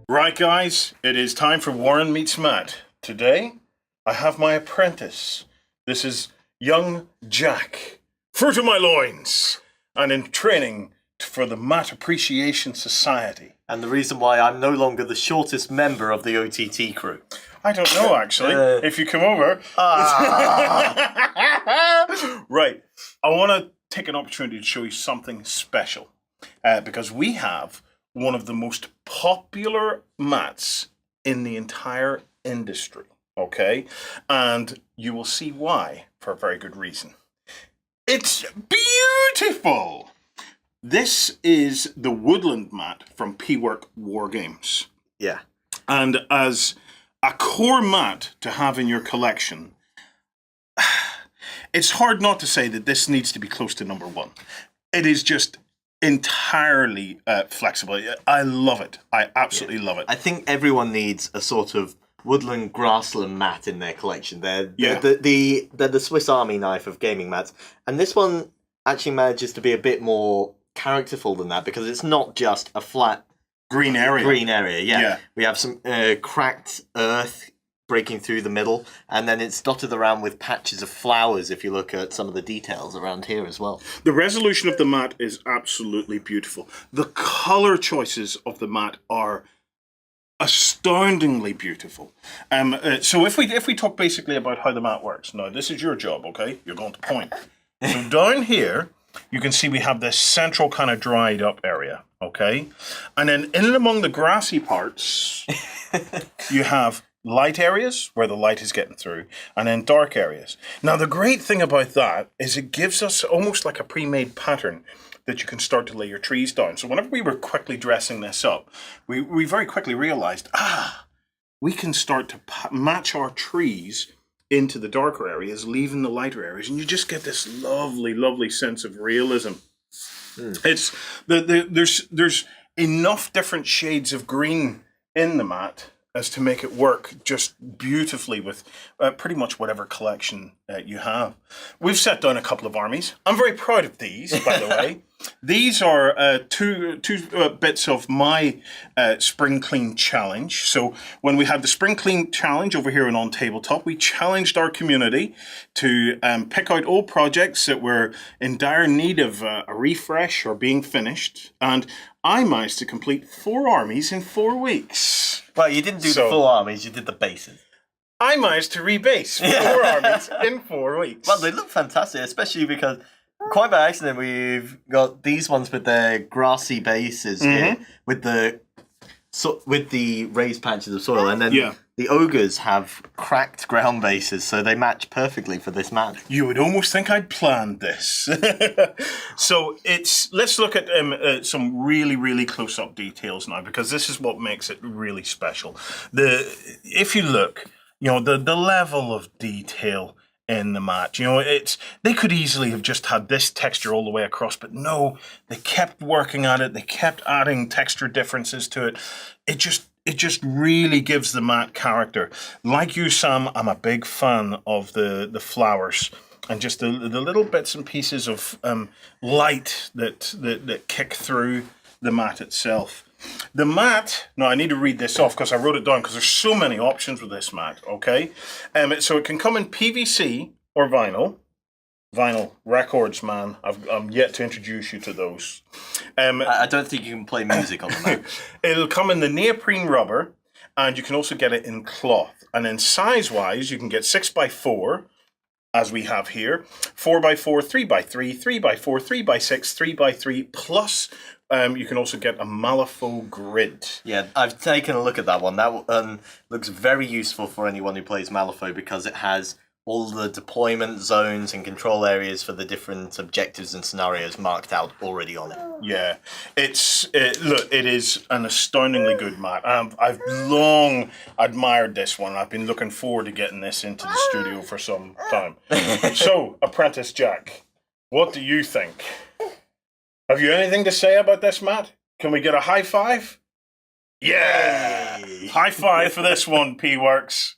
Right, guys, it is time for Warren Meets Matt. Today, I have my apprentice. This is young Jack, fruit of my loins, and in training for the Mat Appreciation Society. And the reason why I'm no longer the shortest member of the OTT crew. I don't know, actually, if you come over. Right, I want to take an opportunity to show you something special, because we have one of the most popular mats in the entire industry, okay? And you will see why, for a very good reason. It's beautiful! This is the Woodland Mat from Pwork Wargames. Yeah. And as a core mat to have in your collection, it's hard not to say that this needs to be close to number one. It is just entirely flexible. I love it. I absolutely love it. I think everyone needs a sort of woodland grassland mat in their collection. They're the Swiss Army knife of gaming mats. And this one actually manages to be a bit more characterful than that because it's not just a flat green area. Yeah. We have some cracked earth breaking through the middle, and then it's dotted around with patches of flowers if you look at some of the details around here as well. The resolution of the mat is absolutely beautiful. The color choices of the mat are astoundingly beautiful. So if we talk basically about how the mat works, now this is your job, okay? You're going to point. So down here, you can see we have this central kind of dried up area, okay? And then in and among the grassy parts, you have light areas where the light is getting through, and then dark areas. Now, the great thing about that is it gives us almost like a pre-made pattern that you can start to lay your trees down. So whenever we were quickly dressing this up, we very quickly realized, we can start to match our trees into the darker areas, leaving the lighter areas, and you just get this lovely, lovely sense of realism. It's there's enough different shades of green in the mat as to make it work just beautifully with pretty much whatever collection you have. We've set down a couple of armies. I'm very proud of these, by the way. These are two bits of my Spring Clean Challenge. So when we had the Spring Clean Challenge over here on OnTableTop, we challenged our community to pick out old projects that were in dire need of a refresh or being finished. And I managed to complete 4 armies in 4 weeks. Well, you didn't do the full armies, you did the bases. I managed to rebase 4 armies in 4 weeks. Well, they look fantastic, especially because quite by accident we've got these ones with their grassy bases here, with the raised patches of soil, and then the ogres have cracked ground bases, so they match perfectly for this mat. You would almost think I'd planned this. So let's look at some really, really close-up details now, because this is what makes it really special. If you look, the level of detail in the mat, they could easily have just had this texture all the way across, but no, they kept working at it. They kept adding texture differences to it. It just really gives the mat character. Like you, Sam, I'm a big fan of the flowers and just the little bits and pieces of light that kick through the mat itself. The mat, now I need to read this off because I wrote it down because there's so many options with this mat, okay? So it can come in PVC or vinyl. Vinyl records, man. I'm yet to introduce you to those. I don't think you can play music on the mat. It'll come in the neoprene rubber, and you can also get it in cloth. And then size-wise, you can get 6x4, as we have here, 4x4, 3x3, 3x4, 3x6, 3x3, plus you can also get a Malifaux grid. Yeah, I've taken a look at that one. That looks very useful for anyone who plays Malifaux because it has all the deployment zones and control areas for the different objectives and scenarios marked out already on it. Yeah, look, it is an astoundingly good mat. I've long admired this one. I've been looking forward to getting this into the studio for some time. So, Apprentice Jack, what do you think? Have you anything to say about this mat? Can we get a high five? Yeah! High five for this one, Pworks.